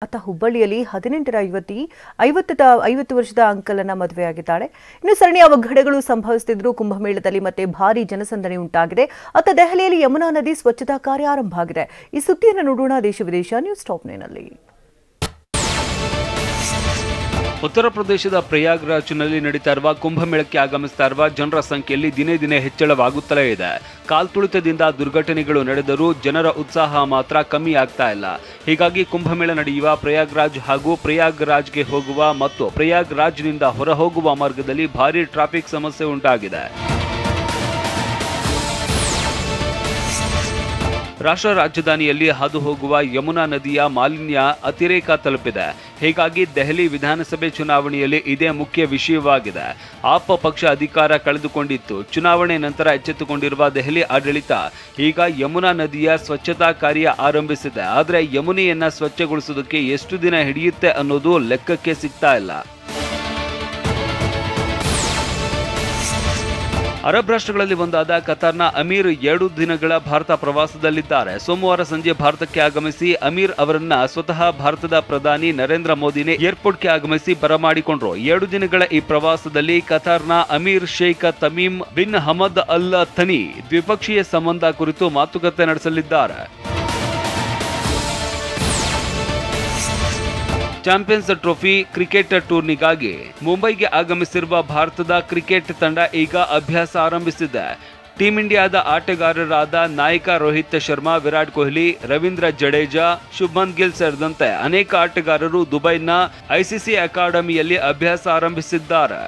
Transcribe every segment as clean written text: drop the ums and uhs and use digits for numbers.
ಹುಬ್ಬಳ್ಳಿಯಲ್ಲಿ 18ರ ಯುವತಿ 50 ವರ್ಷದ ಅಂಕಲನ್ನ ಮದುವೆಯಾಗಿದ್ದಾಳೆ. ಇನ್ನು ಸರಣಿಯ ಅವಘಡಗಳು ಸಂಭವಿಸುತ್ತಿದ್ದರೂ ಕುಂಭಮೇಳದಲ್ಲಿ ಮತ್ತೆ ಭಾರಿ ಜನಸಂದಣಿ ಉಂಟಾಗಿದೆ. ದೆಹಲಿಯಲ್ಲಿ ಯಮುನಾ ನದಿ ಸ್ವಚ್ಛತಾ ಕಾರ್ಯ ಆರಂಭ ಆಗಿದೆ. ಈ ಸುದ್ದಿಯನ್ನು ನೋಡೋಣ ದೇಶ ವಿದೇಶ ನ್ಯೂಸ್ ಟಾಪ್ 9ನಲ್ಲಿ. ಉತ್ತರ ಪ್ರದೇಶದ ಪ್ರಯಾಗ್ರಾಜ್ನಲ್ಲಿ ನಡೀತಾ ಇರುವ ಕುಂಭಮೇಳಕ್ಕೆ ಆಗಮಿಸ್ತಾ ಇರುವ ಜನರ ಸಂಖ್ಯೆಯಲ್ಲಿ ದಿನೇ ದಿನೇ ಹೆಚ್ಚಳವಾಗುತ್ತಲೇ ಇದೆ. ಕಾಲ್ತುಳಿತದಿಂದ ದುರ್ಘಟನೆಗಳು ನಡೆದರೂ ಜನರ ಉತ್ಸಾಹ ಮಾತ್ರ ಕಮ್ಮಿ ಆಗ್ತಾ ಇಲ್ಲ. ಹೀಗಾಗಿ ಕುಂಭಮೇಳ ನಡೆಯುವ ಪ್ರಯಾಗ್ರಾಜ್ ಹಾಗೂ ಪ್ರಯಾಗ್ರಾಜ್ಗೆ ಹೋಗುವ ಮತ್ತು ಪ್ರಯಾಗ್ರಾಜ್ನಿಂದ ಹೊರಹೋಗುವ ಮಾರ್ಗದಲ್ಲಿ ಭಾರೀ ಟ್ರಾಫಿಕ್ ಸಮಸ್ಯೆ ಉಂಟಾಗಿದೆ. ರಾಷ್ಟ್ರ ರಾಜಧಾನಿಯಲ್ಲಿ ಹಾದು ಹೋಗುವ ಯಮುನಾ ನದಿಯ ಮಾಲಿನ್ಯ ಅತಿರೇಕ ತಲುಪಿದೆ. ಹೀಗಾಗಿ ದೆಹಲಿ ವಿಧಾನಸಭೆ ಚುನಾವಣೆಯಲ್ಲಿ ಇದೇ ಮುಖ್ಯ ವಿಷಯವಾಗಿದೆ. ಆಪ್ ಪಕ್ಷ ಅಧಿಕಾರ ಕಳೆದುಕೊಂಡಿತ್ತು. ಚುನಾವಣೆ ನಂತರ ಎಚ್ಚೆತ್ತುಕೊಂಡಿರುವ ದೆಹಲಿ ಆಡಳಿತ ಈಗ ಯಮುನಾ ನದಿಯ ಸ್ವಚ್ಛತಾ ಕಾರ್ಯ ಆರಂಭಿಸಿದೆ. ಆದರೆ ಯಮುನೆಯನ್ನ ಸ್ವಚ್ಛಗೊಳಿಸುವುದಕ್ಕೆ ಎಷ್ಟು ದಿನ ಹಿಡಿಯುತ್ತೆ ಅನ್ನೋದು ಲೆಕ್ಕಕ್ಕೆ ಸಿಗ್ತಾ ಇಲ್ಲ. ಅರಬ್ ರಾಷ್ಟ್ರಗಳಲ್ಲಿ ಒಂದಾದ ಕತಾರ್ನ ಅಮೀರ್ 2 ದಿನಗಳ ಭಾರತ ಪ್ರವಾಸದಲ್ಲಿದ್ದಾರೆ. ಸೋಮವಾರ ಸಂಜೆ ಭಾರತಕ್ಕೆ ಆಗಮಿಸಿ ಅಮೀರ್ ಅವರನ್ನ ಸ್ವತಃ ಭಾರತದ ಪ್ರಧಾನಿ ನರೇಂದ್ರ ಮೋದಿನೇ ಏರ್ಪೋರ್ಟ್ಗೆ ಆಗಮಿಸಿ ಬರಮಾಡಿಕೊಂಡ್ರು. 2 ದಿನಗಳ ಈ ಪ್ರವಾಸದಲ್ಲಿ ಕತಾರ್ನ Emir Sheikh Tamim bin Hamad Al Thani ದ್ವಿಪಕ್ಷೀಯ ಸಂಬಂಧ ಕುರಿತು ಮಾತುಕತೆ ನಡೆಸಲಿದ್ದಾರೆ. ಚಾಂಪಿಯನ್ಸ್ ಟ್ರೋಫಿ ಕ್ರಿಕೆಟ್ ಟೂರ್ನಿಗಾಗಿ ಮುಂಬೈಗೆ ಆಗಮಿಸಿರುವ ಭಾರತದ ಕ್ರಿಕೆಟ್ ತಂಡ ಈಗ ಅಭ್ಯಾಸ ಆರಂಭಿಸಿದೆ. ಟೀಂ ಇಂಡಿಯಾದ ಆಟಗಾರರಾದ ನಾಯಕ ರೋಹಿತ್ ಶರ್ಮಾ, ವಿರಾಟ್ ಕೊಹ್ಲಿ, ರವೀಂದ್ರ ಜಡೇಜಾ, ಶುಭ್ಮನ್ ಗಿಲ್ ಸೇರಿದಂತೆ ಅನೇಕ ಆಟಗಾರರು ದುಬೈನ ಐಸಿಸಿ ಅಕಾಡೆಮಿಯಲ್ಲಿ ಅಭ್ಯಾಸ ಆರಂಭಿಸಿದ್ದಾರೆ.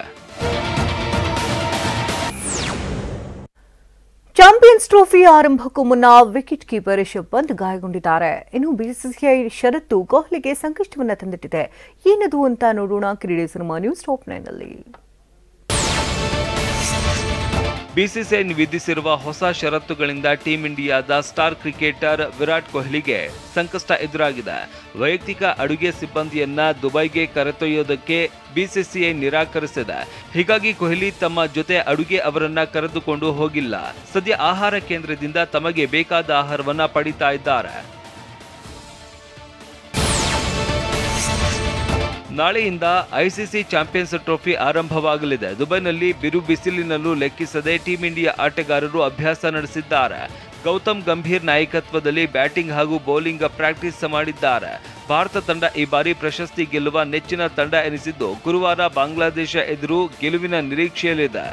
ಚಾಂಪಿಯನ್ಸ್ ಟ್ರೋಫಿ ಆರಂಭಕ್ಕೂ ಮುನ್ನ ವಿಕೆಟ್ ಕೀಪರ್ ರಿಷಬ್ ಪಂತ್ ಗಾಯಗೊಂಡಿದ್ದಾರೆ. ಇನ್ನು ಬಿಸಿಸಿಐ ಷರತ್ತು ಕೊಹ್ಲಿಗೆ ಸಂಕಷ್ಟವನ್ನ ತಂದಿಟ್ಟಿದೆ. ಏನದು ಅಂತ ನೋಡೋಣ ಕ್ರೀಡೆ ಸಿನಿಮಾ ನ್ಯೂಸ್ ಟಾಪ್ 9ನಲ್ಲಿ. ಬಿಸಿಸಿಐ ವಿಧಿಸಿರುವ ಹೊಸ ಷರತ್ತುಗಳಿಂದ ಟೀಂ ಇಂಡಿಯಾದ ಸ್ಟಾರ್ ಕ್ರಿಕೆಟರ್ ವಿರಾಟ್ ಕೊಹ್ಲಿಗೆ ಸಂಕಷ್ಟ ಎದುರಾಗಿದೆ. ವೈಯಕ್ತಿಕ ಅಡುಗೆ ಸಿಬ್ಬಂದಿಯನ್ನ ದುಬೈಗೆ ಕರೆದೊಯ್ಯೋದಕ್ಕೆ ಬಿಸಿಸಿಐ ನಿರಾಕರಿಸಿದೆ. ಹೀಗಾಗಿ ಕೊಹ್ಲಿ ತಮ್ಮ ಜೊತೆ ಅಡುಗೆ ಅವರನ್ನ ಕರೆದುಕೊಂಡು ಹೋಗಿಲ್ಲ. ಸದ್ಯ ಆಹಾರ ಕೇಂದ್ರದಿಂದ ತಮಗೆ ಬೇಕಾದ ಆಹಾರವನ್ನ ಪಡಿತಾ ಇದ್ದಾರೆ. ನಾಳೆಯಿಂದ ಐಸಿಸಿ ಚಾಂಪಿಯನ್ಸ್ ಟ್ರೋಫಿ ಆರಂಭವಾಗಲಿದೆ. ದುಬೈನಲ್ಲಿ ಬಿರು ಬಿಸಿಲಿನಲ್ಲೂ ಲೆಕ್ಕಿಸದೆ ಟೀಂ ಇಂಡಿಯಾ ಆಟಗಾರರು ಅಭ್ಯಾಸ ನಡೆಸಿದ್ದಾರೆ. ಗೌತಮ್ ಗಂಭೀರ್ ನಾಯಕತ್ವದಲ್ಲಿ ಬ್ಯಾಟಿಂಗ್ ಹಾಗೂ ಬೌಲಿಂಗ್ ಪ್ರಾಕ್ಟೀಸ್ ಮಾಡಿದ್ದಾರೆ. ಭಾರತ ತಂಡ ಈ ಬಾರಿ ಪ್ರಶಸ್ತಿ ಗೆಲ್ಲುವ ನೆಚ್ಚಿನ ತಂಡ ಎನಿಸಿದ್ದು ಗುರುವಾರ ಬಾಂಗ್ಲಾದೇಶ ಎದುರು ಗೆಲುವಿನ ನಿರೀಕ್ಷೆಯಲ್ಲಿದೆ.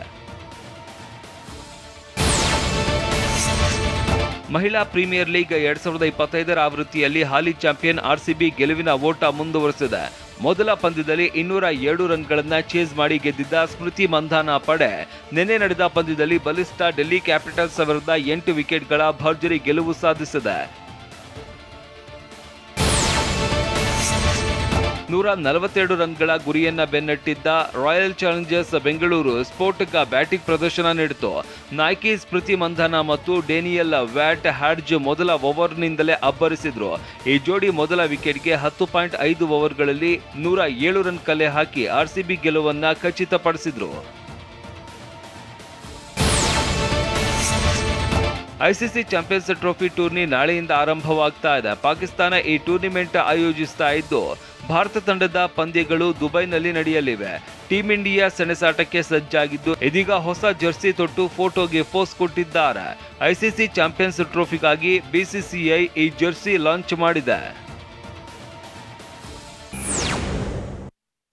ಮಹಿಳಾ ಪ್ರೀಮಿಯರ್ ಲೀಗ್ 2025ರ ಆವೃತ್ತಿಯಲ್ಲಿ ಹಾಲಿ ಚಾಂಪಿಯನ್ ಆರ್ಸಿಬಿ ಗೆಲುವಿನ ಓಟ ಮುಂದುವರೆಸಿದೆ. ಮೊದಲ ಪಂದ್ಯದಲ್ಲಿ 207 ರನ್ಗಳನ್ನ ಚೇಸ್ ಮಾಡಿ ಗೆದ್ದಿದ್ದ ಸ್ಮೃತಿ ಮಂಧಾನ ಪಡೆ ನಿನ್ನೆ ನಡೆದ ಪಂದ್ಯದಲ್ಲಿ ಬಲಿಷ್ಠ ಡೆಲ್ಲಿ ಕ್ಯಾಪಿಟಲ್ಸ್ ವಿರುದ್ಧ 8 ವಿಕೆಟ್ಗಳ ಭರ್ಜರಿ ಗೆಲುವು ಸಾಧಿಸಿದೆ. 142 ರನ್ಗಳ ಗುರಿಯನ್ನ ಬೆನ್ನಟ್ಟಿದ್ದ ರಾಯಲ್ ಚಾಲೆಂಜರ್ಸ್ ಬೆಂಗಳೂರು ಸ್ಫೋಟಕ ಬ್ಯಾಟಿಂಗ್ ಪ್ರದರ್ಶನ ನೀಡಿತು. ನಾಯಕಿ ಸ್ಮೃತಿ ಮಂಧಾನ ಮತ್ತು ಡೇನಿಯಲ್ ವ್ಯಾಟ್ ಹ್ಯಾಡ್ಜ್ ಮೊದಲ ಓವರ್ನಿಂದಲೇ ಅಬ್ಬರಿಸಿದ್ರು. ಈ ಜೋಡಿ ಮೊದಲ ವಿಕೆಟ್ಗೆ 10.5 ಓವರ್ಗಳಲ್ಲಿ 107 ರನ್ ಕಲೆ ಹಾಕಿ ಆರ್ಸಿಬಿ ಗೆಲುವನ್ನ ಖಚಿತಪಡಿಸಿದ್ರು. ಐಸಿಸಿ ಚಾಂಪಿಯನ್ಸ್ ಟ್ರೋಫಿ ಟೂರ್ನಿ ನಾಳೆಯಿಂದ ಆರಂಭವಾಗ್ತಾ ಇದೆ. ಪಾಕಿಸ್ತಾನ ಈ ಟೂರ್ನಿಮೆಂಟ್ ಆಯೋಜಿಸ್ತಾ ಇದ್ದು ಭಾರತ ತಂಡದ ಪಂದ್ಯಗಳು ದುಬೈನಲ್ಲಿ ನಡೆಯಲಿವೆ. ಟೀಂ ಇಂಡಿಯಾ ಸೆಣಸಾಟಕ್ಕೆ ಸಜ್ಜಾಗಿದ್ದು ಇದೀಗ ಹೊಸ ಜರ್ಸಿ ತೊಟ್ಟು ಫೋಟೋಗೆ ಪೋಸ್ ಕೊಟ್ಟಿದ್ದಾರೆ. ಐಸಿಸಿ ಚಾಂಪಿಯನ್ಸ್ ಟ್ರೋಫಿಗಾಗಿ ಬಿಸಿಸಿಐ ಈ ಜರ್ಸಿ ಲಾಂಚ್ ಮಾಡಿದೆ.